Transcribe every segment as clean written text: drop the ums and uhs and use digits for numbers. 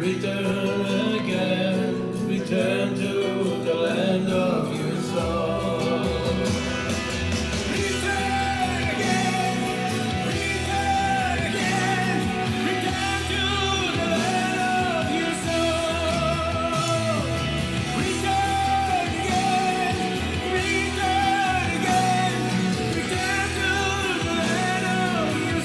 Return again, return to the land of your soul. Return again, return again, return to the land of your soul. Return again, return again, return to the land of your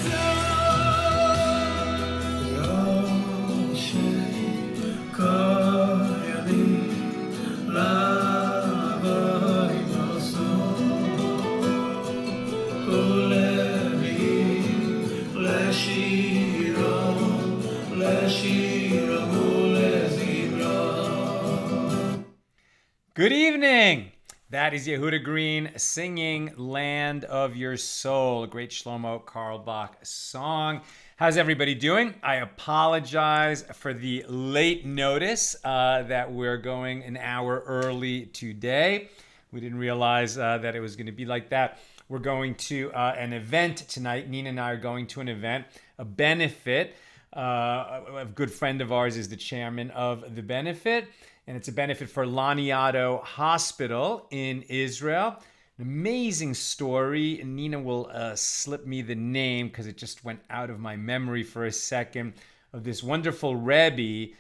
Good evening. That is Yehuda Green singing Land of Your Soul, a great Shlomo Carlebach song. How's everybody doing? I apologize for the late notice that we're going an hour early today. We didn't realize that it was going to be like that. We're going to an event tonight. Nina and I are going to an event, a benefit. A good friend of ours is the chairman of the benefit, and it's a benefit for Laniado Hospital in Israel. An amazing story. Nina will slip me the name because it just went out of my memory for a second, of this wonderful Rebbe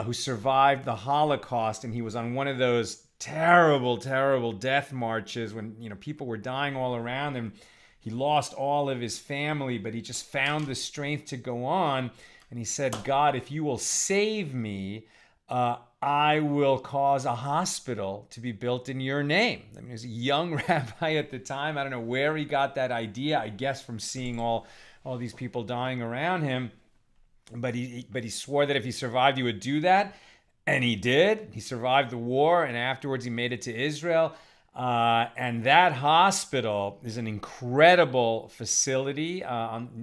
who survived the Holocaust, and he was on one of those terrible, terrible death marches when people were dying all around him. He lost all of his family, but he just found the strength to go on. And he said, God, if you will save me, I will cause a hospital to be built in your name. I mean, he was a young rabbi at the time. I don't know where he got that idea. I guess from seeing all these people dying around him. But he swore that if he survived, he would do that. And he did. He survived the war, and afterwards he made it to Israel. And that hospital is an incredible facility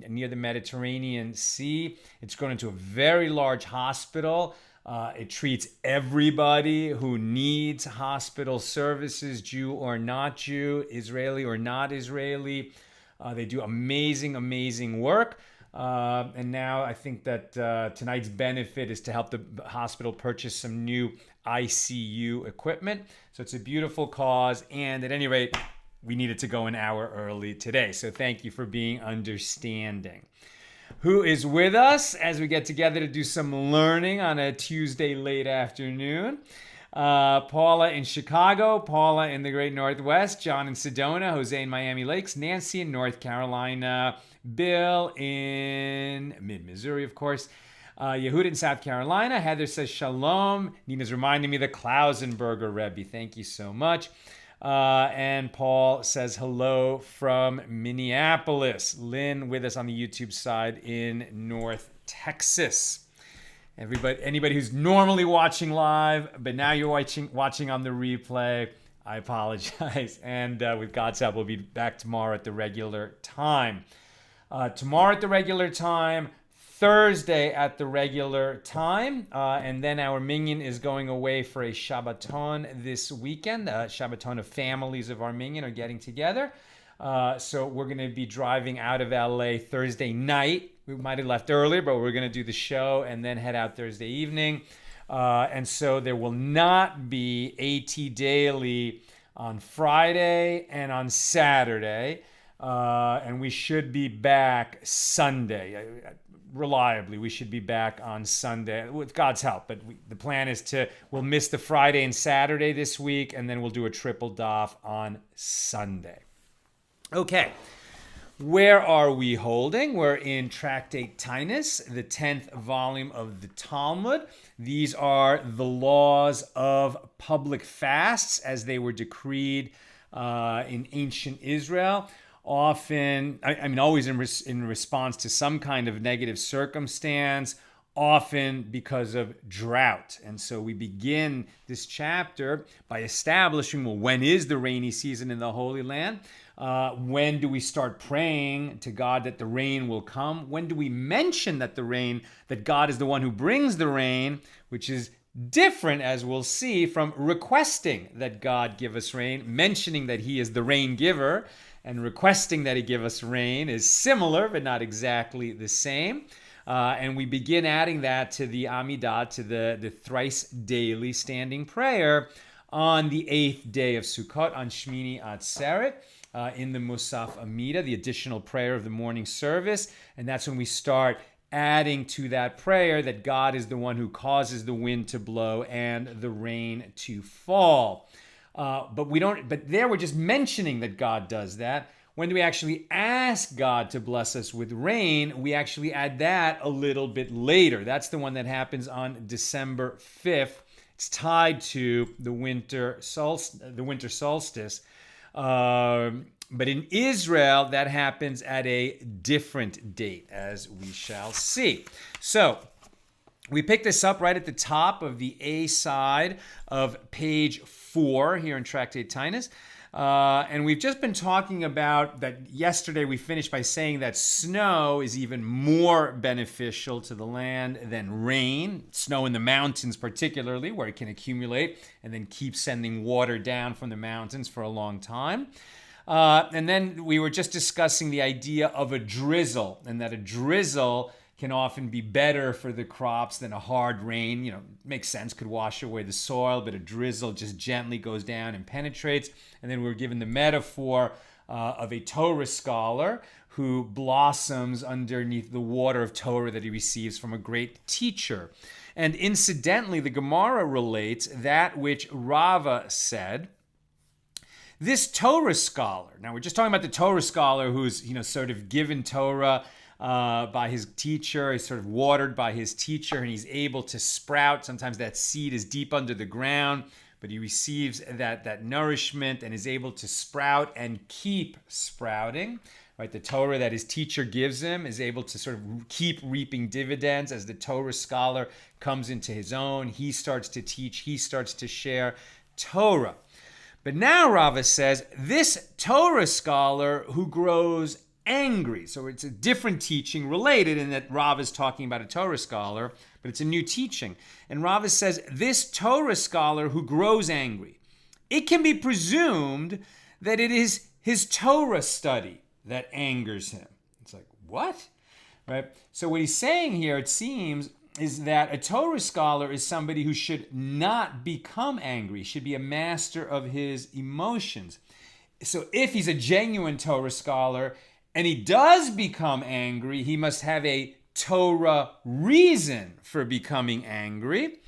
near the Mediterranean Sea. It's grown into a very large hospital. It treats everybody who needs hospital services, Jew or not Jew, Israeli or not Israeli. They do amazing, amazing work. And now I think that tonight's benefit is to help the hospital purchase some new ICU equipment. So it's a beautiful cause. And at any rate, we needed to go an hour early today. So thank you for being understanding. Who is with us as we get together to do some learning on a Tuesday late afternoon? Paula in Chicago, Paula in the Great Northwest, John in Sedona, Jose in Miami Lakes, Nancy in North Carolina, Bill in mid-Missouri, of course, Yehud in South Carolina. Heather says shalom. Nina's reminding me of the Klausenberger Rebbe. Thank you so much. And Paul says hello from Minneapolis. Lynn with us on the YouTube side in North Texas. Anybody who's normally watching live, but now you're watching on the replay, I apologize. And with God's help, we'll be back tomorrow at the regular time. Tomorrow at the regular time, Thursday at the regular time, and then our minyan is going away for a Shabbaton this weekend. Shabbaton of families of our minyan are getting together. So we're going to be driving out of LA Thursday night. We might have left earlier, but we're going to do the show and then head out Thursday evening. And so there will not be AT Daily on Friday and on Saturday. And we should be back Sunday. Reliably, we should be back on Sunday with God's help. But the plan is we'll miss the Friday and Saturday this week, and then we'll do a triple daf on Sunday. Okay. Where are we holding? We're in Tractate Tainus, the 10th volume of the Talmud. These are the laws of public fasts as they were decreed in ancient Israel. Often, always in response to some kind of negative circumstance, often because of drought. And so we begin this chapter by establishing, well, when is the rainy season in the Holy Land? When do we start praying to God that the rain will come? When do we mention that God is the one who brings the rain, which is different, as we'll see, from requesting that God give us rain. Mentioning that he is the rain giver and requesting that he give us rain is similar, but not exactly the same. And we begin adding that to the Amidah, to the thrice daily standing prayer on the 8th day of Sukkot, on Shmini Atzeret, in the Musaf Amida, the additional prayer of the morning service. And that's when we start adding to that prayer that God is the one who causes the wind to blow and the rain to fall. But there we're just mentioning that God does that. When we actually ask God to bless us with rain, we actually add that a little bit later. That's the one that happens on December 5th. It's tied to the winter solstice. But in Israel, that happens at a different date, as we shall see. So we pick this up right at the top of the A side of page 4 here in Tractate Tainus. And we've just been talking about that. Yesterday we finished by saying that snow is even more beneficial to the land than rain. Snow in the mountains particularly, where it can accumulate and then keep sending water down from the mountains for a long time. And then we were just discussing the idea of a drizzle, and that a drizzle can often be better for the crops than a hard rain. Makes sense, could wash away the soil, but a drizzle just gently goes down and penetrates. And then we're given the metaphor of a Torah scholar who blossoms underneath the water of Torah that he receives from a great teacher. And incidentally, the Gemara relates that which Rava said. This Torah scholar, now we're just talking about the Torah scholar who's, sort of given Torah by his teacher, is sort of watered by his teacher, and he's able to sprout. Sometimes that seed is deep under the ground, but he receives that nourishment and is able to sprout and keep sprouting. Right? The Torah that his teacher gives him is able to sort of keep reaping dividends as the Torah scholar comes into his own. He starts to teach, he starts to share Torah. But now Rava says, this Torah scholar who grows angry. So it's a different teaching related in that Rava is talking about a Torah scholar, but it's a new teaching. And Rava says, this Torah scholar who grows angry, it can be presumed that it is his Torah study that angers him. It's like, what? Right? So what he's saying here, it seems, is that a Torah scholar is somebody who should not become angry, should be a master of his emotions. So if he's a genuine Torah scholar and he does become angry, he must have a Torah reason for becoming angry.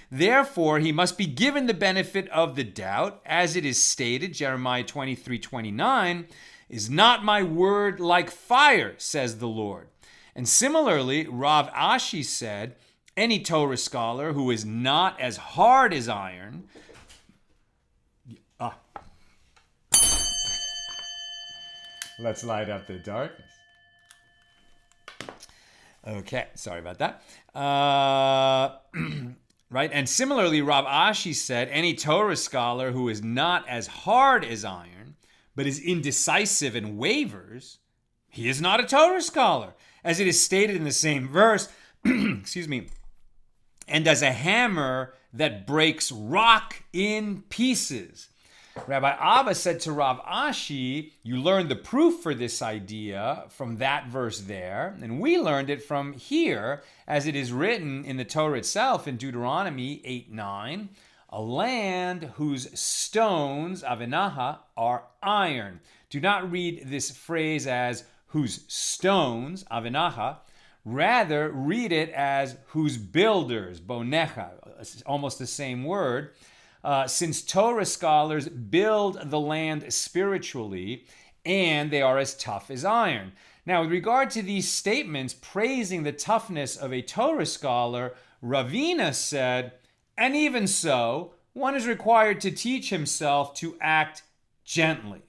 Therefore, he must be given the benefit of the doubt, as it is stated, Jeremiah 23:29, is not my word like fire, says the Lord. And similarly, Rav Ashi said, any Torah scholar who is not as hard as iron, let's light up the darkness. Okay, sorry about that. Right, and similarly, Rav Ashi said, any Torah scholar who is not as hard as iron, but is indecisive and wavers, he is not a Torah scholar. As it is stated in the same verse, excuse me, and as a hammer that breaks rock in pieces. Rabbi Abba said to Rav Ashi, you learned the proof for this idea from that verse there, and we learned it from here, as it is written in the Torah itself in Deuteronomy 8:9, a land whose stones, avenaha, are iron. Do not read this phrase as whose stones, avenaha. Rather, read it as whose builders, bonecha, almost the same word. Since Torah scholars build the land spiritually, and they are as tough as iron. Now, with regard to these statements praising the toughness of a Torah scholar, Ravina said, and even so, one is required to teach himself to act gently,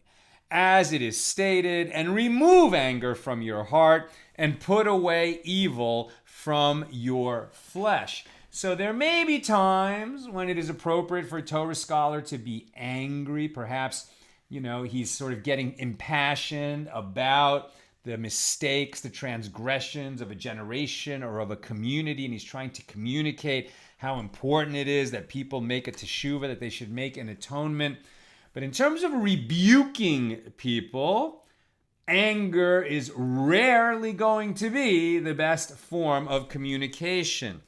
as it is stated, and remove anger from your heart, and put away evil from your flesh. So there may be times when it is appropriate for a Torah scholar to be angry. Perhaps, he's sort of getting impassioned about the mistakes, the transgressions of a generation or of a community, and he's trying to communicate how important it is that people make a teshuvah, that they should make an atonement. But in terms of rebuking people, anger is rarely going to be the best form of communication.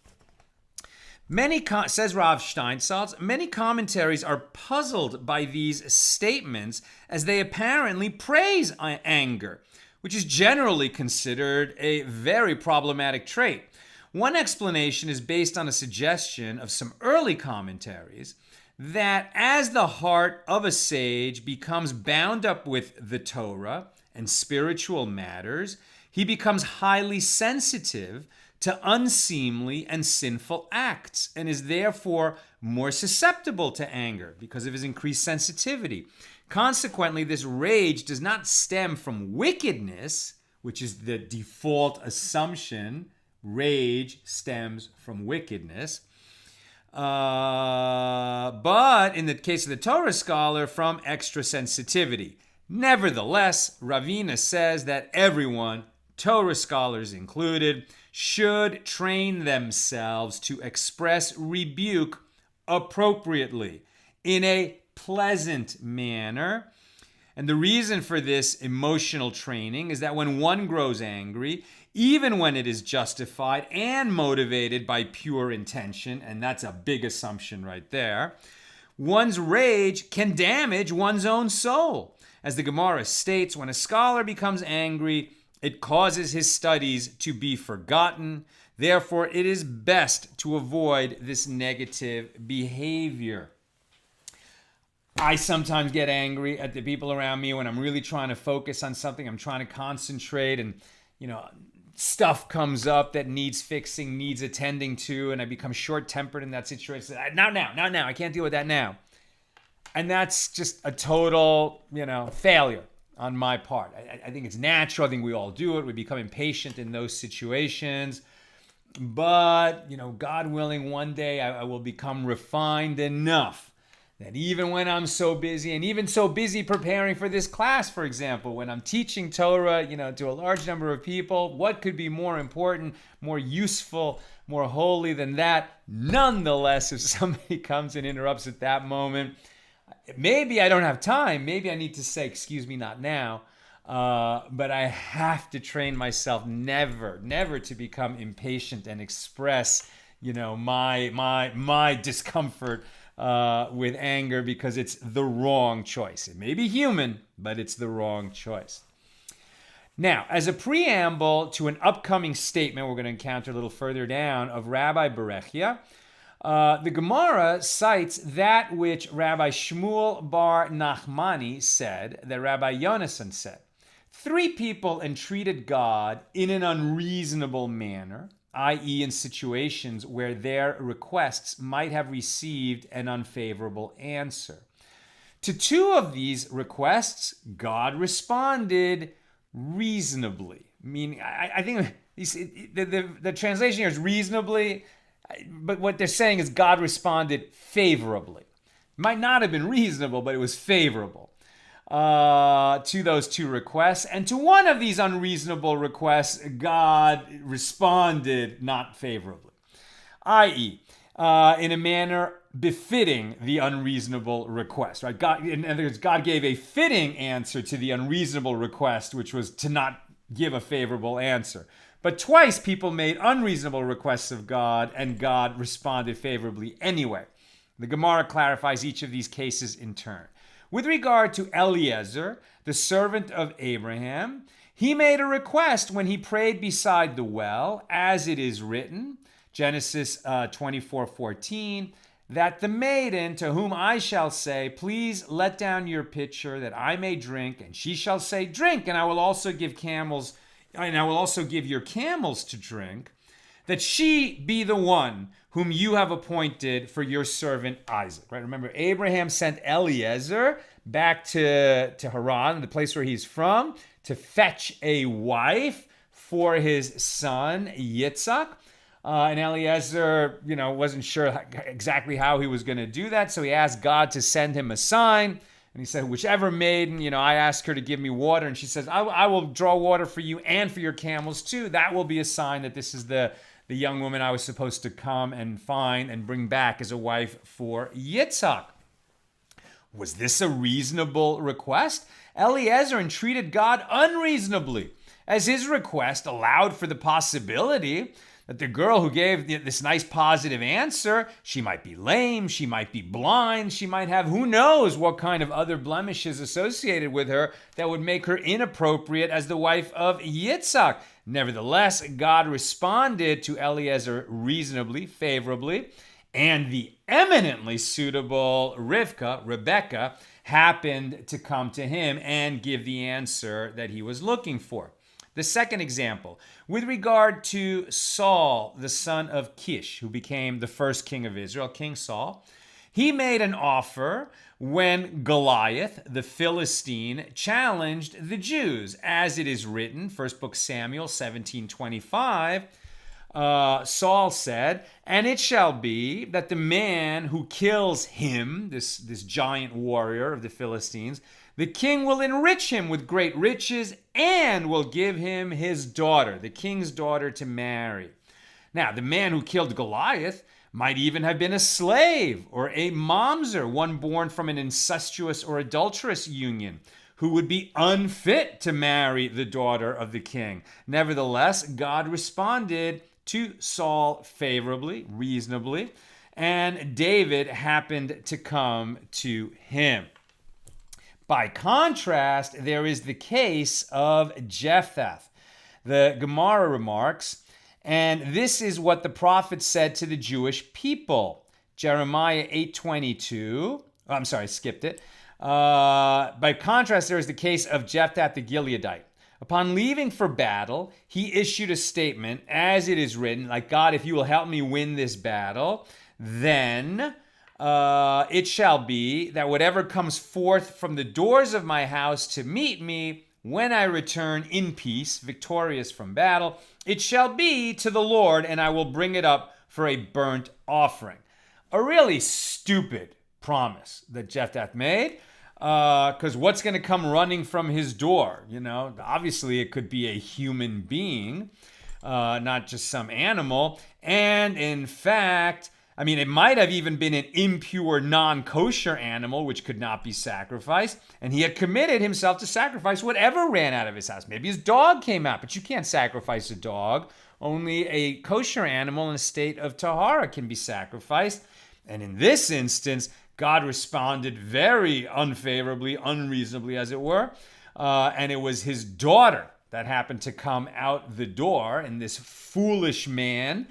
Says Rav Steinsaltz, many commentaries are puzzled by these statements as they apparently praise anger, which is generally considered a very problematic trait. One explanation is based on a suggestion of some early commentaries that as the heart of a sage becomes bound up with the Torah and spiritual matters, he becomes highly sensitive to unseemly and sinful acts and is therefore more susceptible to anger because of his increased sensitivity. Consequently, this rage does not stem from wickedness, which is the default assumption. Rage stems from wickedness. But in the case of the Torah scholar, from extra sensitivity. Nevertheless, Ravina says that everyone, Torah scholars included, should train themselves to express rebuke appropriately in a pleasant manner. And the reason for this emotional training is that when one grows angry, even when it is justified and motivated by pure intention, and that's a big assumption right there, one's rage can damage one's own soul. As the Gemara states, when a scholar becomes angry, it causes his studies to be forgotten. Therefore, it is best to avoid this negative behavior. I sometimes get angry at the people around me when I'm really trying to focus on something. I'm trying to concentrate and, stuff comes up that needs fixing, needs attending to, and I become short-tempered in that situation. Not now. I can't deal with that now. And that's just a total, failure on my part. I think it's natural. I think we all do it. We become impatient in those situations. But, God willing, one day I will become refined enough that even when I'm so busy, and even so busy preparing for this class, for example, when I'm teaching Torah, to a large number of people, what could be more important, more useful, more holy than that? Nonetheless, if somebody comes and interrupts at that moment, maybe I don't have time. Maybe I need to say, excuse me, not now. But I have to train myself never to become impatient and express, my discomfort with anger, because it's the wrong choice. It may be human, but it's the wrong choice. Now, as a preamble to an upcoming statement we're going to encounter a little further down of Rabbi Berechia, the Gemara cites that which Rabbi Shmuel bar Nachmani said, that Rabbi Yonasan said. 3 people entreated God in an unreasonable manner, i.e. in situations where their requests might have received an unfavorable answer. To 2 of these requests, God responded reasonably. Meaning, I think the translation here is reasonably, but what they're saying is God responded favorably. Might not have been reasonable, but it was favorable to those 2 requests. And to one of these unreasonable requests, God responded not favorably, i.e., in a manner befitting the unreasonable request. Right? God, in other words, God gave a fitting answer to the unreasonable request, which was to not give a favorable answer. But twice people made unreasonable requests of God, and God responded favorably anyway. The Gemara clarifies each of these cases in turn. With regard to Eliezer, the servant of Abraham, he made a request when he prayed beside the well, as it is written, Genesis 24:14, that the maiden to whom I shall say, please let down your pitcher that I may drink, and she shall say, drink, and I will also give your camels to drink, that she be the one whom you have appointed for your servant Isaac. Right? Remember, Abraham sent Eliezer back to Haran, the place where he's from, to fetch a wife for his son Yitzhak. And Eliezer, wasn't sure exactly how he was going to do that, so he asked God to send him a sign. And he said, whichever maiden, I ask her to give me water. And she says, I will draw water for you and for your camels too. That will be a sign that this is the young woman I was supposed to come and find and bring back as a wife for Yitzhak. Was this a reasonable request? Eliezer entreated God unreasonably, as his request allowed for the possibility that the girl who gave this nice positive answer, she might be lame, she might be blind, she might have who knows what kind of other blemishes associated with her that would make her inappropriate as the wife of Yitzhak. Nevertheless, God responded to Eliezer reasonably, favorably, and the eminently suitable Rebecca, happened to come to him and give the answer that he was looking for. The second example, with regard to Saul, the son of Kish, who became the first king of Israel, King Saul, he made an offer when Goliath, the Philistine, challenged the Jews. As it is written, first book Samuel 17:25, Saul said, "And it shall be that the man who kills him," this giant warrior of the Philistines, "the king will enrich him with great riches and will give him his daughter," the king's daughter, to marry. Now, the man who killed Goliath might even have been a slave or a mamzer, one born from an incestuous or adulterous union, who would be unfit to marry the daughter of the king. Nevertheless, God responded to Saul favorably, reasonably, and David happened to come to him. By contrast, there is the case of Jephthah. The Gemara remarks, and this is what the prophet said to the Jewish people. Jeremiah 8:22. Oh, I'm sorry, I skipped it. By contrast, there is the case of Jephthah the Gileadite. Upon leaving for battle, he issued a statement, as it is written, like, God, if you will help me win this battle, then it shall be that whatever comes forth from the doors of my house to meet me, when I return in peace, victorious from battle, it shall be to the Lord, and I will bring it up for a burnt offering. A really stupid promise that Jephthah made, because what's going to come running from his door? You know, obviously it could be a human being, not just some animal. And in fact, I mean, it might have even been an impure, non-kosher animal, which could not be sacrificed. And he had committed himself to sacrifice whatever ran out of his house. Maybe his dog came out, but you can't sacrifice a dog. Only a kosher animal in a state of tahara can be sacrificed. And in this instance, God responded very unfavorably, unreasonably, as it were. And it was his daughter that happened to come out the door. And this foolish man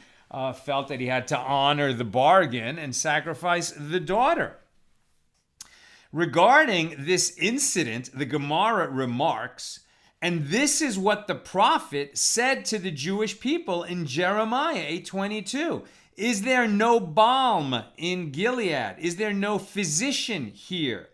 felt that he had to honor the bargain and sacrifice the daughter. Regarding this incident, the Gemara remarks, and this is what the prophet said to the Jewish people in Jeremiah 8:22. Is there no balm in Gilead? Is there no physician here?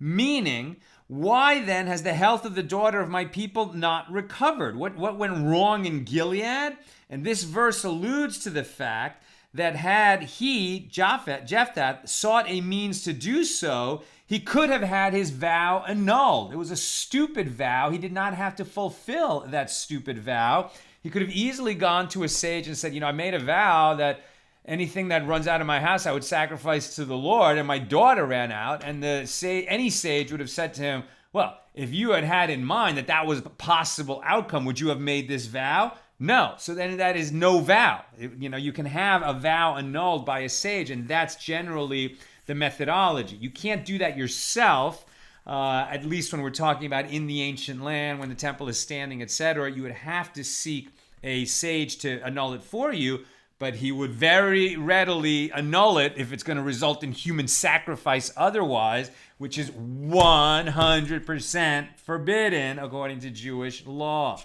Meaning, why then has the health of the daughter of my people not recovered? What went wrong in Gilead? And this verse alludes to the fact that had he, Jephthah, sought a means to do so, he could have had his vow annulled. It was a stupid vow. He did not have to fulfill that stupid vow. He could have easily gone to a sage and said, I made a vow that anything that runs out of my house, I would sacrifice to the Lord, and my daughter ran out. And any sage would have said to him, well, if you had in mind that was a possible outcome, would you have made this vow? No. So then that is no vow. You can have a vow annulled by a sage, and that's generally the methodology. You can't do that yourself, at least when we're talking about in the ancient land, when the temple is standing, etc. You would have to seek a sage to annul it for you, but he would very readily annul it if it's going to result in human sacrifice otherwise, which is 100% forbidden according to Jewish law.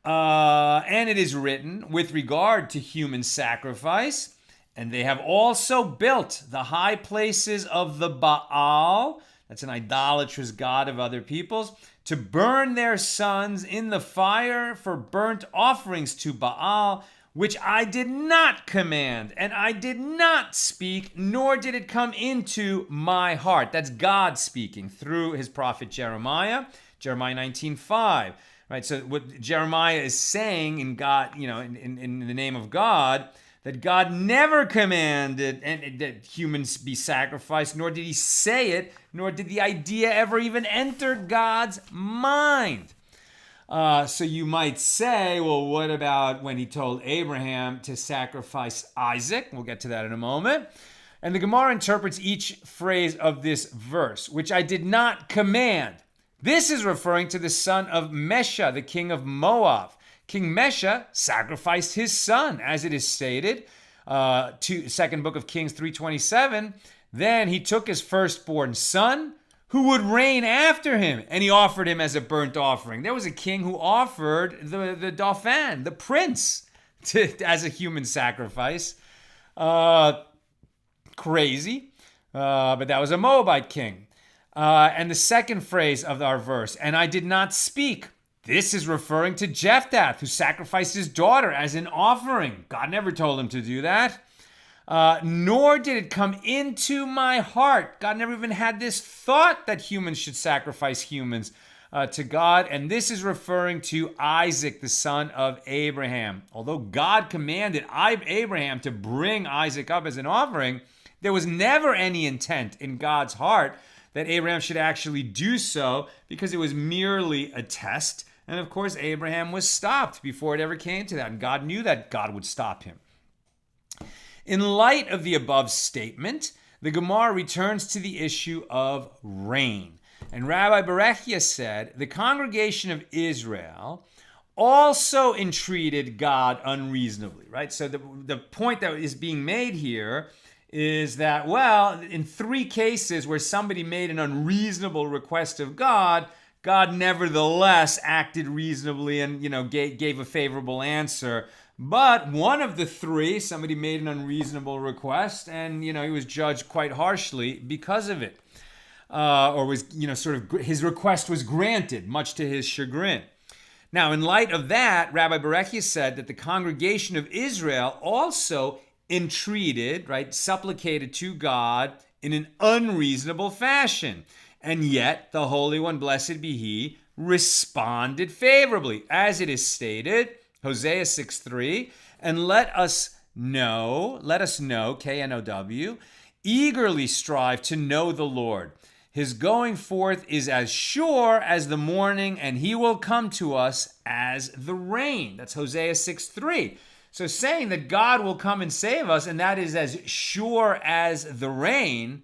And it is written with regard to human sacrifice, and they have also built the high places of the Baal, that's an idolatrous god of other peoples, to burn their sons in the fire for burnt offerings to Baal, which I did not command, and I did not speak, nor did it come into my heart. That's God speaking through his prophet Jeremiah, Jeremiah 19:5. Right, so what Jeremiah is saying in God, in the name of God, that God never commanded that humans be sacrificed, nor did he say it, nor did the idea ever even enter God's mind. So you might say, well, what about when he told Abraham to sacrifice Isaac? We'll get to that in a moment. And the Gemara interprets each phrase of this verse, which I did not command. This is referring to the son of Mishna, the king of Moab. King Mishna sacrificed his son, as it is stated, second book of Kings 3:27. Then he took his firstborn son, who would reign after him, and he offered him as a burnt offering. There was a king who offered the dauphin, the prince, as a human sacrifice. Crazy, but that was a Moabite king. And the second phrase of our verse, and I did not speak. This is referring to Jephthah, who sacrificed his daughter as an offering. God never told him to do that. Nor did it come into my heart. God never even had this thought that humans should sacrifice humans to God. And this is referring to Isaac, the son of Abraham. Although God commanded Abraham to bring Isaac up as an offering, there was never any intent in God's heart that Abraham should actually do so, because it was merely a test. And of course, Abraham was stopped before it ever came to that. And God knew that God would stop him. In light of the above statement, the Gemara returns to the issue of rain. And Rabbi Berechia said, the congregation of Israel also entreated God unreasonably, right? So the point that is being made here is that, well, in 3 cases where somebody made an unreasonable request of God, God nevertheless acted reasonably and, gave a favorable answer. But one of the 3, somebody made an unreasonable request, and, he was judged quite harshly because of it. Or was, his request was granted, much to his chagrin. Now, in light of that, Rabbi Berechia said that the congregation of Israel also entreated, right, supplicated to God in an unreasonable fashion. And yet, the Holy One, blessed be He, responded favorably, as it is stated, Hosea 6:3, and let us know, K-N-O-W, eagerly strive to know the Lord. His going forth is as sure as the morning, and He will come to us as the rain. That's Hosea 6:3. So saying that God will come and save us, and that is as sure as the rain,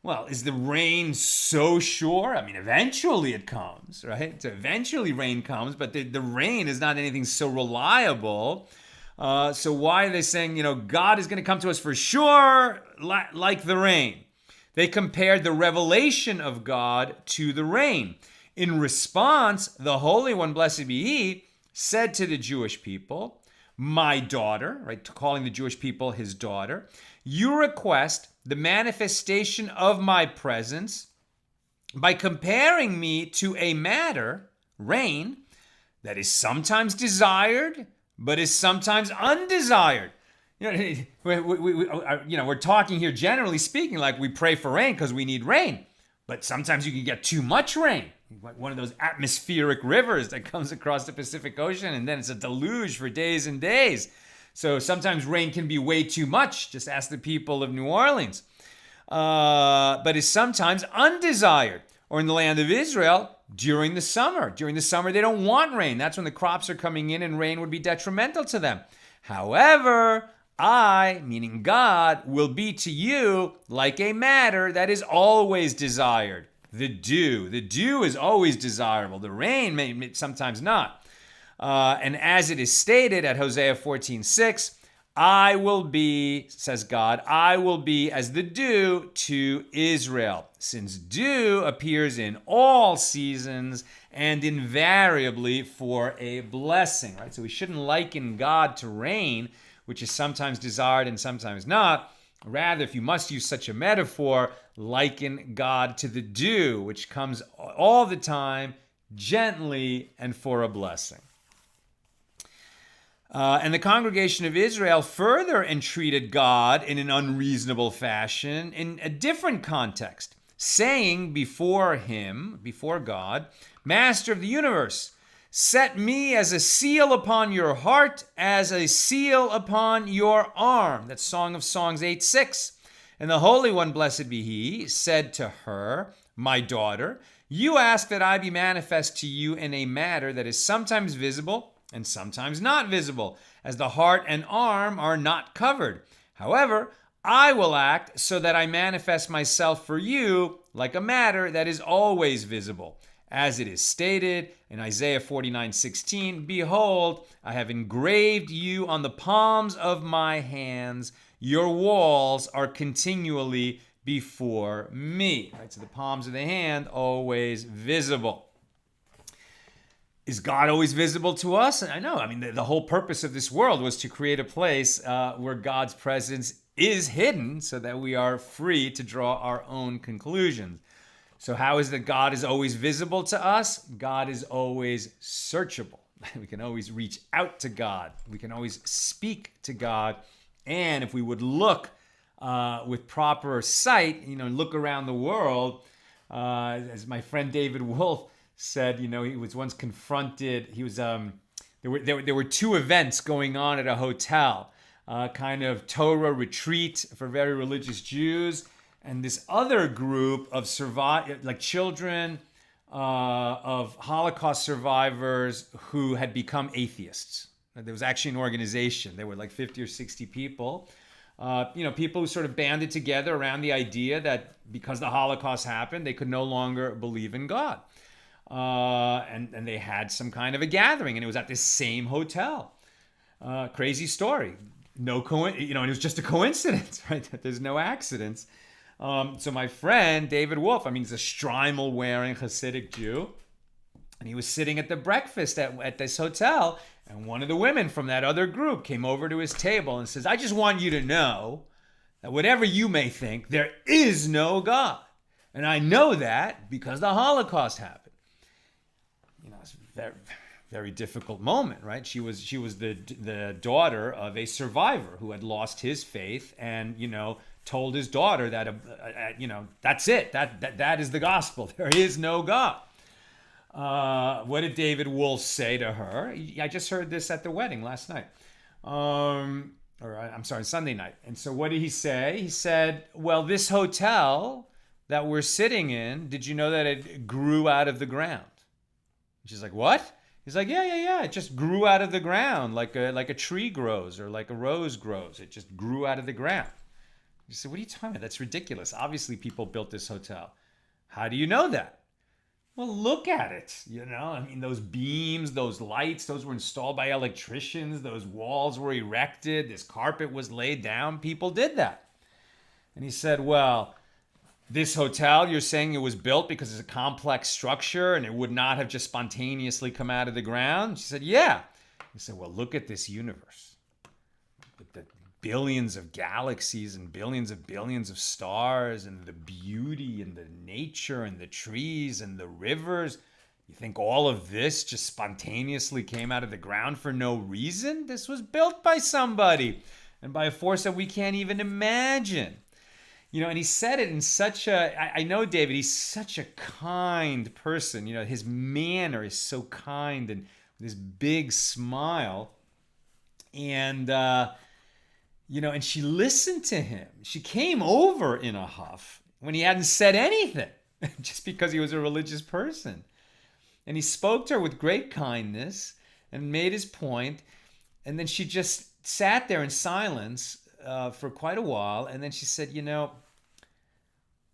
well, is the rain so sure? I mean, eventually it comes, right? So eventually rain comes, but the rain is not anything so reliable. So why are they saying, God is going to come to us for sure, like the rain? They compared the revelation of God to the rain. In response, the Holy One, blessed be He, said to the Jewish people, my daughter, right, calling the Jewish people His daughter, you request the manifestation of my presence by comparing me to a matter, rain, that is sometimes desired, but is sometimes undesired. We're talking here generally speaking like we pray for rain because we need rain, but sometimes you can get too much rain. One of those atmospheric rivers that comes across the Pacific Ocean, and then it's a deluge for days and days. So sometimes rain can be way too much. Just ask the people of New Orleans. But is sometimes undesired. Or in the land of Israel, during the summer. During the summer, they don't want rain. That's when the crops are coming in and rain would be detrimental to them. However, I, meaning God, will be to you like a matter that is always desired. The dew is always desirable. The rain may sometimes not. And as it is stated at Hosea 14:6, I will be, says God, I will be as the dew to Israel. Since dew appears in all seasons and invariably for a blessing, right? So we shouldn't liken God to rain, which is sometimes desired and sometimes not. Rather, if you must use such a metaphor, liken God to the dew, which comes all the time, gently, and for a blessing. And the congregation of Israel further entreated God in an unreasonable fashion in a different context, saying before Him, before God, Master of the universe, Set me as a seal upon your heart, as a seal upon your arm. That's Song of Songs 8:6. And the Holy One, blessed be he, said to her, my daughter, you ask that I be manifest to you in a matter that is sometimes visible and sometimes not visible, as the heart and arm are not covered. However, I will act so that I manifest myself for you like a matter that is always visible. As it is stated in Isaiah 49:16, behold, I have engraved you on the palms of my hands. Your walls are continually before me. Right? So the palms of the hand, always visible. Is God always visible to us? I know. I mean, the whole purpose of this world was to create a place where God's presence is hidden so that we are free to draw our own conclusions. So how is that God is always visible to us? God is always searchable. We can always reach out to God. We can always speak to God. And if we would look with proper sight, look around the world, as my friend David Wolf said, he was once confronted. He was there were two events going on at a hotel, kind of Torah retreat for very religious Jews, and this other group of children of Holocaust survivors who had become atheists. There was actually an organization. There were like 50 or 60 people. People who sort of banded together around the idea that because the Holocaust happened, they could no longer believe in God. And they had some kind of a gathering, and it was at this same hotel. Crazy story. And it was just a coincidence, right? That there's no accidents. So my friend, David Wolf, he's a Striemel-wearing Hasidic Jew, and he was sitting at the breakfast at this hotel, and one of the women from that other group came over to his table and says, I just want you to know that whatever you may think, there is no God. And I know that because the Holocaust happened. It's a very, very difficult moment, right? She was the daughter of a survivor who had lost his faith and, told his daughter that, that's it. That is the gospel. There is no God. What did David Wolf say to her? I just heard this at the wedding last night. Sunday night. And so what did he say? He said, well, this hotel that we're sitting in, did you know that it grew out of the ground? She's like, what? He's like, yeah. It just grew out of the ground like a tree grows or like a rose grows. It just grew out of the ground. He said, what are you talking about? That's ridiculous. Obviously, people built this hotel. How do you know that? Well, look at it. Those beams, those lights, those were installed by electricians. Those walls were erected. This carpet was laid down. People did that. And he said, well, this hotel, you're saying it was built because it's a complex structure and it would not have just spontaneously come out of the ground? She said, yeah. He said, well, look at this universe. The billions of galaxies and billions of stars and the beauty and the nature and the trees and the rivers. You think all of this just spontaneously came out of the ground for no reason? This was built by somebody and by a force that we can't even imagine. And he said it in such I know David, he's such a kind person. His manner is so kind and this big smile. And, and she listened to him. She came over in a huff when he hadn't said anything, just because he was a religious person. And he spoke to her with great kindness and made his point. And then she just sat there in silence for quite a while. And then she said,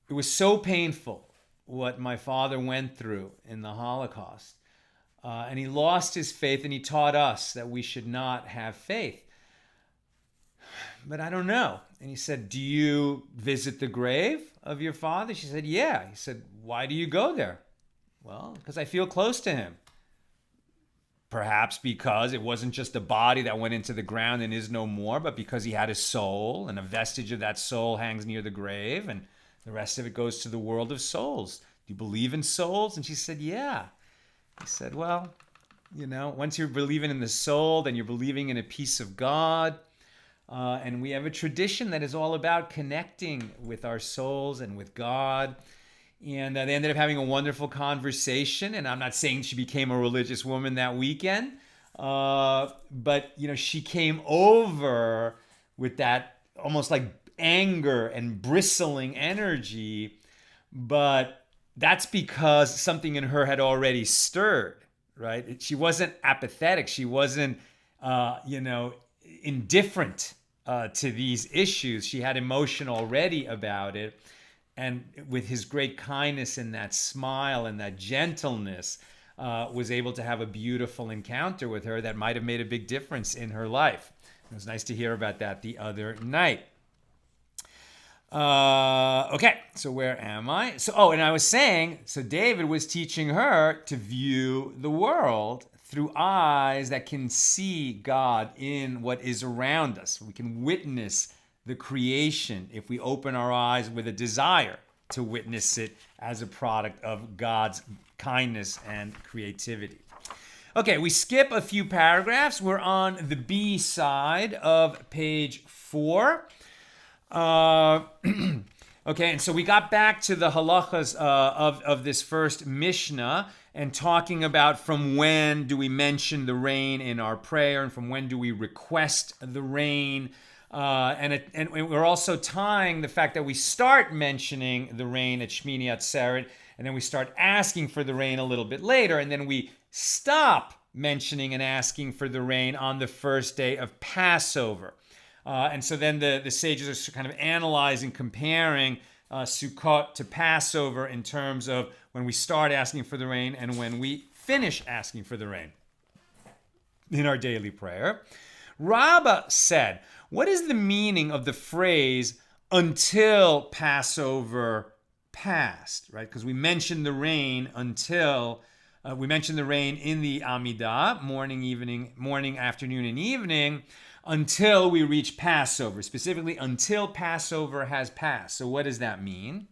it was so painful what my father went through in the Holocaust. And he lost his faith, and he taught us that we should not have faith. But I don't know. And he said, do you visit the grave of your father? She said, yeah. He said, why do you go there? Well, because I feel close to him. Perhaps because it wasn't just a body that went into the ground and is no more, but because he had a soul, and a vestige of that soul hangs near the grave, and the rest of it goes to the world of souls. Do you believe in souls? And she said, yeah. He said, well, once you're believing in the soul, then you're believing in a piece of God. And we have a tradition that is all about connecting with our souls and with God. And they ended up having a wonderful conversation. And I'm not saying she became a religious woman that weekend, but she came over with that almost like anger and bristling energy. But that's because something in her had already stirred, right? She wasn't apathetic. She wasn't, indifferent to these issues. She had emotion already about it. And with his great kindness and that smile and that gentleness, was able to have a beautiful encounter with her that might have made a big difference in her life. It was nice to hear about that the other night. Okay, so where am I? And I was saying, so David was teaching her to view the world through eyes that can see God in what is around us. We can witness the creation if we open our eyes with a desire to witness it as a product of God's kindness and creativity. Okay, we skip a few paragraphs. We're on the B side of page 4. Okay, and so we got back to the halachas of this first Mishnah and talking about from when do we mention the rain in our prayer and from when do we request the rain. And we're also tying the fact that we start mentioning the rain at Shmini Atzeret, and then we start asking for the rain a little bit later, and then we stop mentioning and asking for the rain on the first day of Passover. And so then the sages are kind of analyzing, comparing Sukkot to Passover in terms of when we start asking for the rain and when we finish asking for the rain in our daily prayer. Rabbah said, what is the meaning of the phrase until Passover passed, right? Because we mentioned the rain until, we mentioned the rain in the Amidah, morning, afternoon, and evening, until we reach Passover, specifically until Passover has passed. So what does that mean?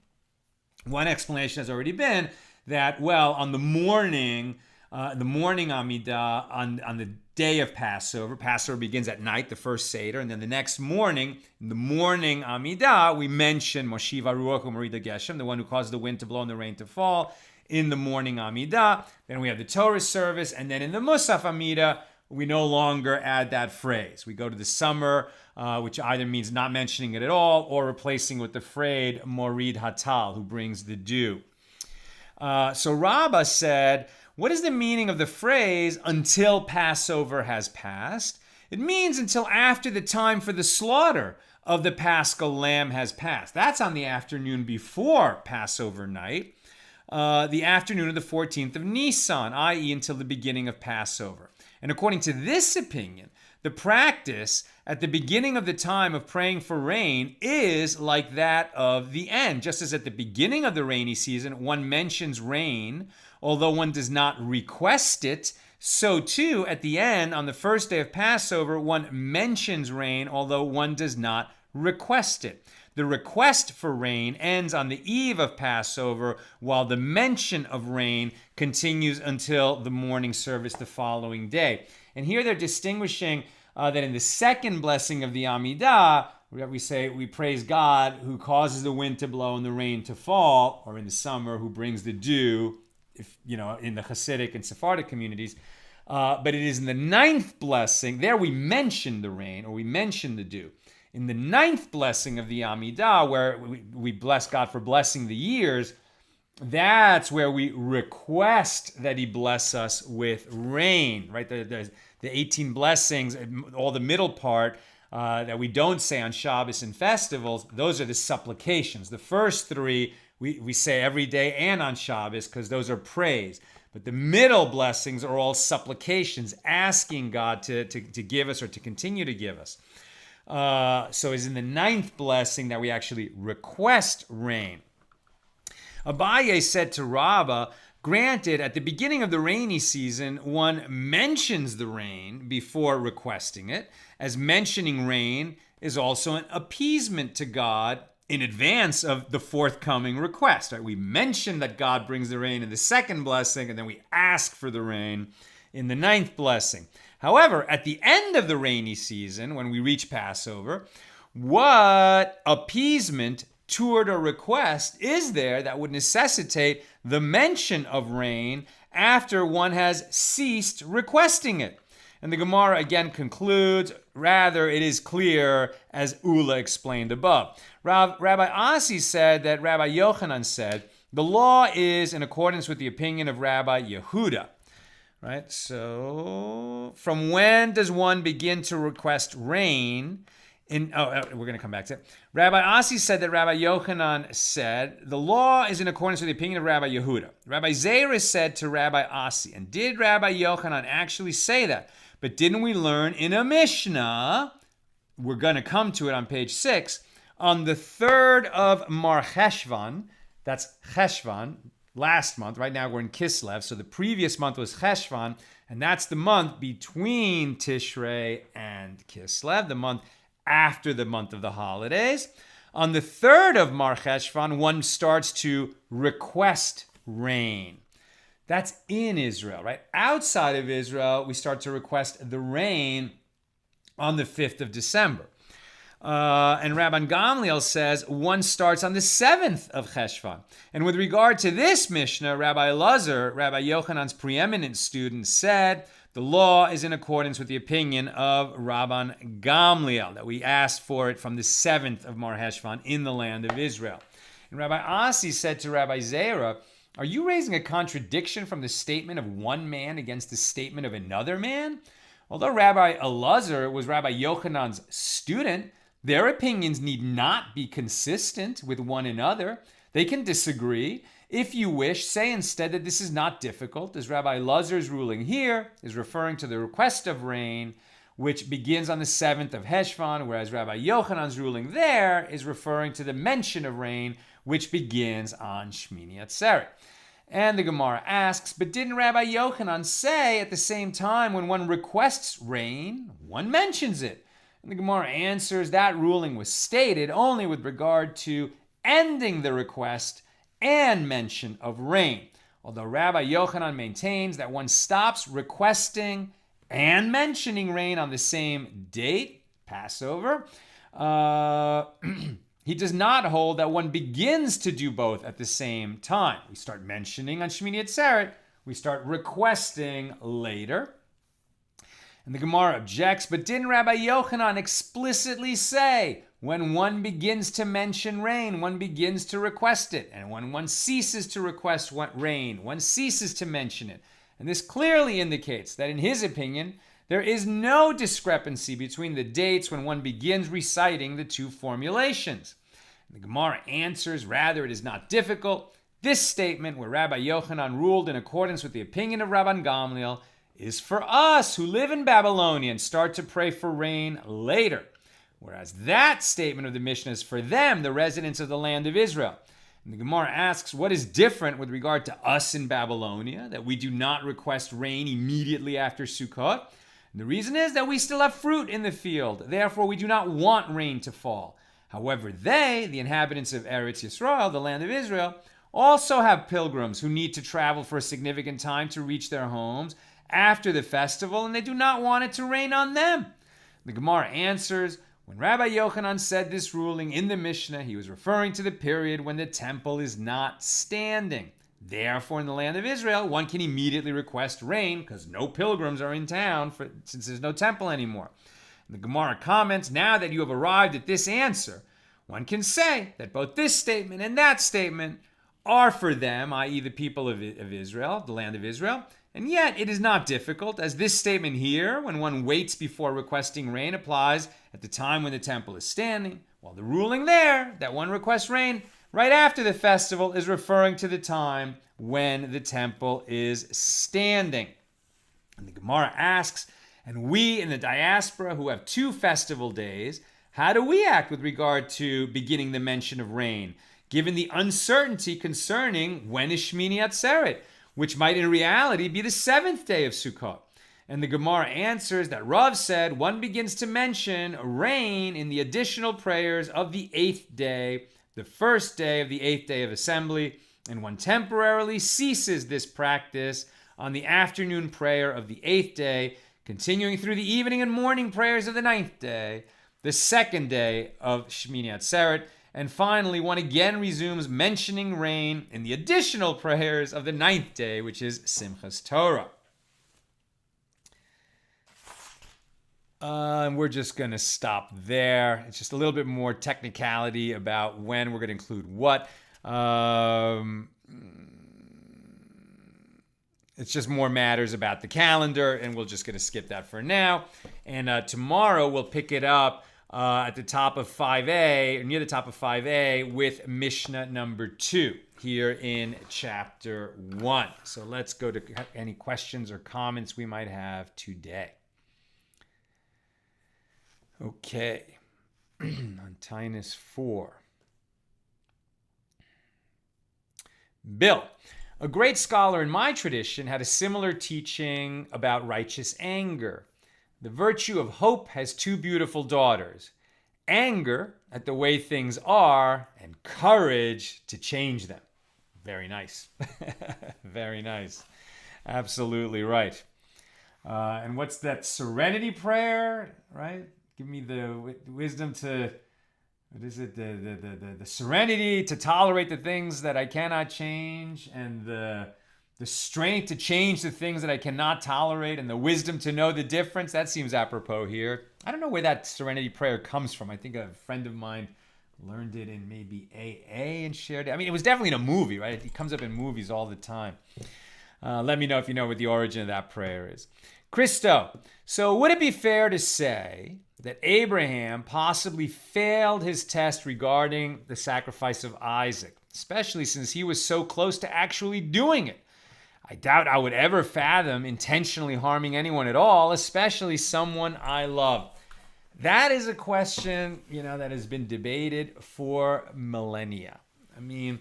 One explanation has already been that, on the morning Amidah, on the day of Passover begins at night, the first Seder, and then the next morning, in the morning Amidah, we mention Moshiv HaRuach u'Morida Geshem, the one who caused the wind to blow and the rain to fall, in the morning Amidah. Then we have the Torah service, and then in the Musaf Amidah, we no longer add that phrase. We go to the summer, which either means not mentioning it at all or replacing with the phrase Morid Hatal, who brings the dew. So Rabbah said, what is the meaning of the phrase until Passover has passed? It means until after the time for the slaughter of the Paschal lamb has passed. That's on the afternoon before Passover night, the afternoon of the 14th of Nisan, i.e. until the beginning of Passover. And according to this opinion, the practice at the beginning of the time of praying for rain is like that of the end. Just as at the beginning of the rainy season, one mentions rain, although one does not request it, so too at the end, on the first day of Passover, one mentions rain, although one does not request it. The request for rain ends on the eve of Passover, while the mention of rain continues until the morning service the following day. And here they're distinguishing that in the second blessing of the Amidah, we say we praise God who causes the wind to blow and the rain to fall, or in the summer who brings the dew, in the Hasidic and Sephardic communities. But it is in the ninth blessing, there we mention the rain or we mention the dew. In the ninth blessing of the Amidah, where we bless God for blessing the years, that's where we request that he bless us with rain, right? The 18 blessings, all the middle part that we don't say on Shabbos and festivals, those are the supplications. The first three we say every day and on Shabbos because those are praise. But the middle blessings are all supplications, asking God to give us or to continue to give us. So it's in the ninth blessing that we actually request rain. Abaye said to Rabbah, granted, at the beginning of the rainy season, one mentions the rain before requesting it, as mentioning rain is also an appeasement to God in advance of the forthcoming request. Right? We mention that God brings the rain in the second blessing, and then we ask for the rain in the ninth blessing. However, at the end of the rainy season, when we reach Passover, what appeasement toward a request is there that would necessitate the mention of rain after one has ceased requesting it? And the Gemara again concludes, rather, it is clear, as Ula explained above. Rabbi Asi said that Rabbi Yochanan said, the law is in accordance with the opinion of Rabbi Yehuda. Right? So, from when does one begin to request rain? We're going to come back to it. Rabbi Asi said that Rabbi Yochanan said, the law is in accordance with the opinion of Rabbi Yehuda. Rabbi Zera said to Rabbi Asi, and did Rabbi Yochanan actually say that? But didn't we learn in a Mishnah, we're going to come to it on page 6, on the 3rd of Mar Cheshvan, that's Cheshvan, last month, right now we're in Kislev, so the previous month was Cheshvan, and that's the month between Tishrei and Kislev, the month after the month of the holidays. On the 3rd of Mar Cheshvan, one starts to request rain. That's in Israel, right? Outside of Israel, we start to request the rain on the 5th of December. And Rabban Gamliel says one starts on the 7th of Cheshvan. And with regard to this Mishnah, Rabbi Eliezer, Rabbi Yochanan's preeminent student, said the law is in accordance with the opinion of Rabban Gamliel, that we asked for it from the 7th of Mar Cheshvan in the land of Israel. And Rabbi Asi said to Rabbi Zera, are you raising a contradiction from the statement of one man against the statement of another man? Although Rabbi Eliezer was Rabbi Yochanan's student, their opinions need not be consistent with one another. They can disagree. If you wish, say instead that this is not difficult, as Rabbi Elazar's ruling here is referring to the request of rain, which begins on the 7th of Heshvan, whereas Rabbi Yochanan's ruling there is referring to the mention of rain, which begins on Shmini Atzeret. And the Gemara asks, but didn't Rabbi Yochanan say at the same time when one requests rain, one mentions it? And the Gemara answers that ruling was stated only with regard to ending the request and mention of rain. Although Rabbi Yochanan maintains that one stops requesting and mentioning rain on the same date, Passover, he does not hold that one begins to do both at the same time. We start mentioning on Shmini Atzeret, we start requesting later. And the Gemara objects, but didn't Rabbi Yochanan explicitly say when one begins to mention rain, one begins to request it, and when one ceases to request rain, one ceases to mention it? And this clearly indicates that in his opinion, there is no discrepancy between the dates when one begins reciting the two formulations. And the Gemara answers, rather, it is not difficult. This statement, where Rabbi Yochanan ruled in accordance with the opinion of Rabban Gamliel, is for us who live in Babylonia and start to pray for rain later. Whereas that statement of the Mishnah is for them, the residents of the land of Israel. And the Gemara asks, what is different with regard to us in Babylonia, that we do not request rain immediately after Sukkot? And the reason is that we still have fruit in the field. Therefore, we do not want rain to fall. However, they, the inhabitants of Eretz Yisrael, the land of Israel, also have pilgrims who need to travel for a significant time to reach their homes after the festival, and they do not want it to rain on them. The Gemara answers, when Rabbi Yochanan said this ruling in the Mishnah, he was referring to the period when the temple is not standing. Therefore, in the land of Israel, one can immediately request rain because no pilgrims are in town since there's no temple anymore. And the Gemara comments, now that you have arrived at this answer, one can say that both this statement and that statement are for them, i.e. the people of Israel, the land of Israel. And yet, it is not difficult, as this statement here, when one waits before requesting rain, applies at the time when the temple is standing, while the ruling there, that one requests rain right after the festival, is referring to the time when the temple is standing. And the Gemara asks, and we in the diaspora who have two festival days, how do we act with regard to beginning the mention of rain, given the uncertainty concerning when is Shmini Atzeret, which might in reality be the 7th day of Sukkot? And the Gemara answers that Rav said one begins to mention rain in the additional prayers of the 8th day, the first day of the 8th day of assembly, and one temporarily ceases this practice on the afternoon prayer of the 8th day, continuing through the evening and morning prayers of the 9th day, the 2nd day of Shmini Atzeret, And finally, one again resumes mentioning rain in the additional prayers of the 9th day, which is Simchas Torah. And we're just going to stop there. It's just a little bit more technicality about when we're going to include what. It's just more matters about the calendar, and we're just going to skip that for now. And tomorrow we'll pick it up at the top of 5a, or near the top of 5a, with Mishna number 2 here in chapter 1. So let's go to any questions or comments we might have today. Okay, on Tinus 4. Bill, a great scholar in my tradition, had a similar teaching about righteous anger. The virtue of hope has 2 beautiful daughters: anger at the way things are, and courage to change them. Very nice. Very nice. Absolutely right. And what's that? Serenity Prayer, right? Give me the wisdom to, what is it? The serenity to tolerate the things that I cannot change, and the strength to change the things that I cannot tolerate, and the wisdom to know the difference. That seems apropos here. I don't know where that Serenity Prayer comes from. I think a friend of mine learned it in maybe AA and shared it. I mean, it was definitely in a movie, right? It comes up in movies all the time. Let me know if you know what the origin of that prayer is. Christo, so would it be fair to say that Abraham possibly failed his test regarding the sacrifice of Isaac, especially since he was so close to actually doing it? I doubt I would ever fathom intentionally harming anyone at all, especially someone I love. That is a question, that has been debated for millennia. I mean,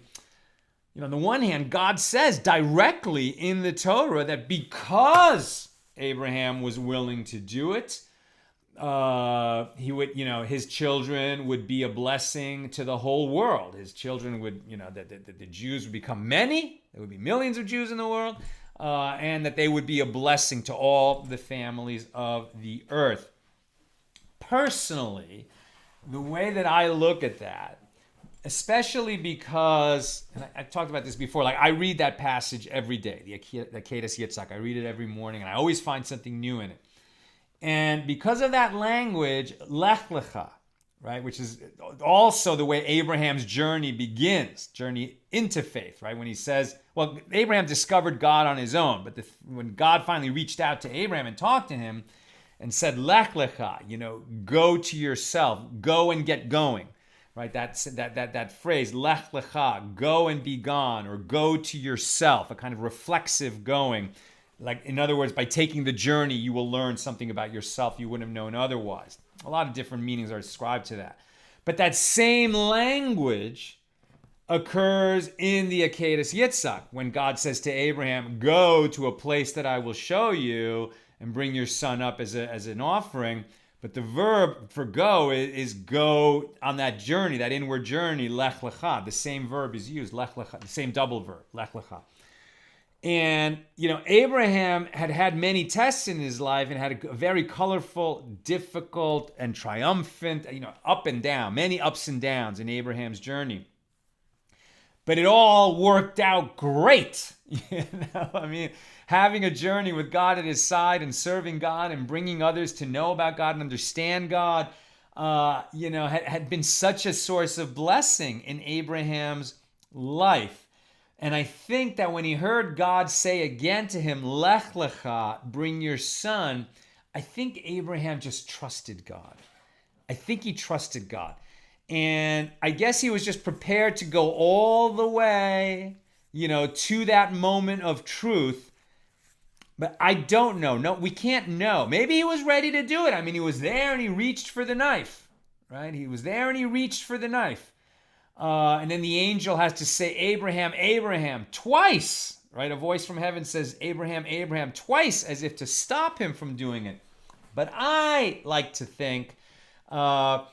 on the one hand, God says directly in the Torah that because Abraham was willing to do it, he would, his children would be a blessing to the whole world. His children would, that the Jews would become many. There would be millions of Jews in the world, and that they would be a blessing to all the families of the earth. Personally, the way that I look at that, especially because, and I've talked about this before, like I read that passage every day, the Akedas Yitzhak. I read it every morning, and I always find something new in it. And because of that language, Lech Lecha, right, which is also the way Abraham's journey begins, journey into faith, right? When he says, well, Abraham discovered God on his own, but when God finally reached out to Abraham and talked to him and said, Lech Lecha, go to yourself, go and get going, right? That phrase, Lech Lecha, go and be gone, or go to yourself, a kind of reflexive going. Like, in other words, by taking the journey, you will learn something about yourself you wouldn't have known otherwise. A lot of different meanings are ascribed to that. But that same language occurs in the Akedas Yitzhak, when God says to Abraham, go to a place that I will show you and bring your son up as an offering. But the verb for go is go on that journey, that inward journey, Lech Lecha. The same verb is used, Lech Lecha, the same double verb, Lech Lecha. And, Abraham had many tests in his life and had a very colorful, difficult, and triumphant, up and down, many ups and downs in Abraham's journey. But it all worked out great. I mean, having a journey with God at his side and serving God and bringing others to know about God and understand God, had been such a source of blessing in Abraham's life. And I think that when he heard God say again to him, Lech Lecha, bring your son, I think Abraham just trusted God. I think he trusted God. And I guess he was just prepared to go all the way, to that moment of truth. But I don't know. No, we can't know. Maybe he was ready to do it. I mean, he was there and he reached for the knife, right? He was there and he reached for the knife. And then the angel has to say, Abraham, Abraham, twice, right? A voice from heaven says, Abraham, Abraham, twice, as if to stop him from doing it. But I like to think that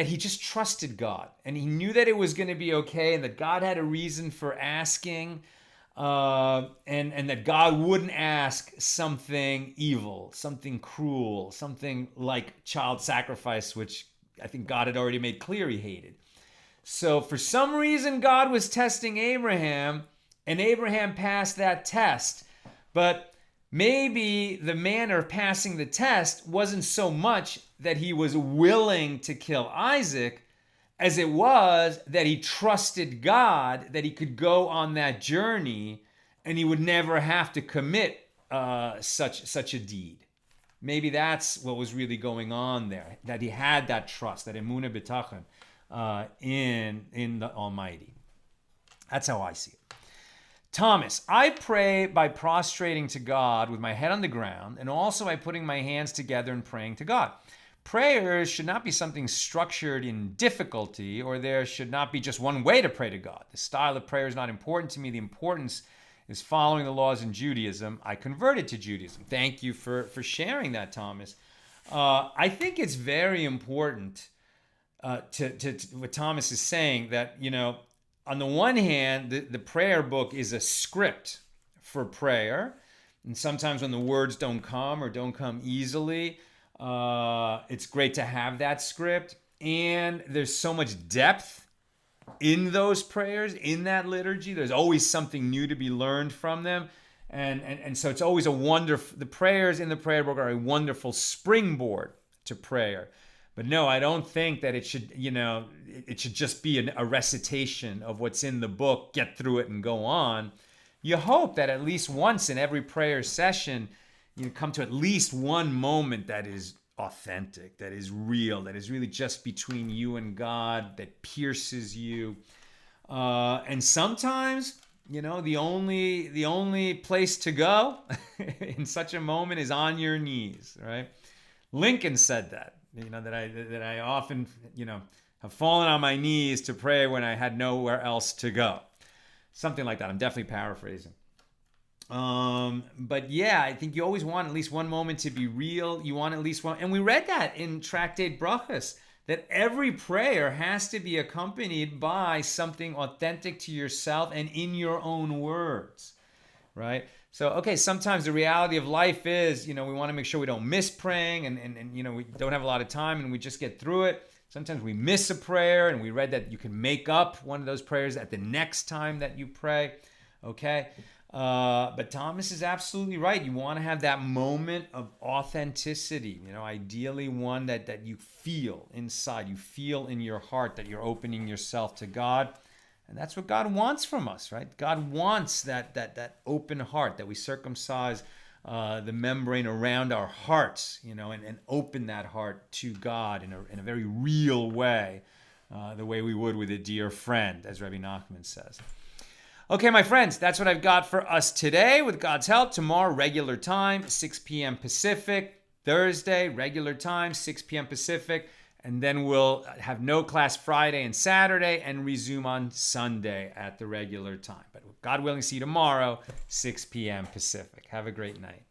he just trusted God, and he knew that it was going to be okay, and that God had a reason for asking, and that God wouldn't ask something evil, something cruel, something like child sacrifice, which I think God had already made clear he hated. So for some reason, God was testing Abraham, and Abraham passed that test. But maybe the manner of passing the test wasn't so much that he was willing to kill Isaac, as it was that he trusted God that he could go on that journey and he would never have to commit such a deed. Maybe that's what was really going on there, that he had that trust, that emunah b'tachon in the Almighty. That's how I see it. Thomas, I pray by prostrating to God with my head on the ground and also by putting my hands together and praying to God. Prayers should not be something structured in difficulty, or there should not be just one way to pray to God. The style of prayer is not important to me. The importance is following the laws in Judaism. I converted to Judaism. Thank you for sharing that, Thomas. I think it's very important to what Thomas is saying, that, on the one hand, the prayer book is a script for prayer. And sometimes when the words don't come or don't come easily, it's great to have that script. And there's so much depth in those prayers, in that liturgy. There's always something new to be learned from them. And so it's always the prayers in the prayer book are a wonderful springboard to prayer. But no, I don't think that it should, it should just be a recitation of what's in the book, get through it and go on. You hope that at least once in every prayer session, you come to at least one moment that is authentic, that is real, that is really just between you and God, that pierces you. And sometimes, the only place to go in such a moment is on your knees, right? Lincoln said that, that I often, have fallen on my knees to pray when I had nowhere else to go. Something like that. I'm definitely paraphrasing. But yeah, I think you always want at least one moment to be real. You want at least one, and we read that in Tractate Brachos, that every prayer has to be accompanied by something authentic to yourself and in your own words, right? So, okay, sometimes the reality of life is, we want to make sure we don't miss praying and we don't have a lot of time and we just get through it. Sometimes we miss a prayer, and we read that you can make up one of those prayers at the next time that you pray, okay? But Thomas is absolutely right. You want to have that moment of authenticity, ideally one that you feel inside, you feel in your heart that you're opening yourself to God. And that's what God wants from us, right? God wants that open heart, that we circumcise the membrane around our hearts, and open that heart to God in a very real way, the way we would with a dear friend, as Rabbi Nachman says. Okay, my friends, that's what I've got for us today. With God's help, tomorrow, regular time, 6 p.m. Pacific. Thursday, regular time, 6 p.m. Pacific. And then we'll have no class Friday and Saturday and resume on Sunday at the regular time. But God willing, see you tomorrow, 6 p.m. Pacific. Have a great night.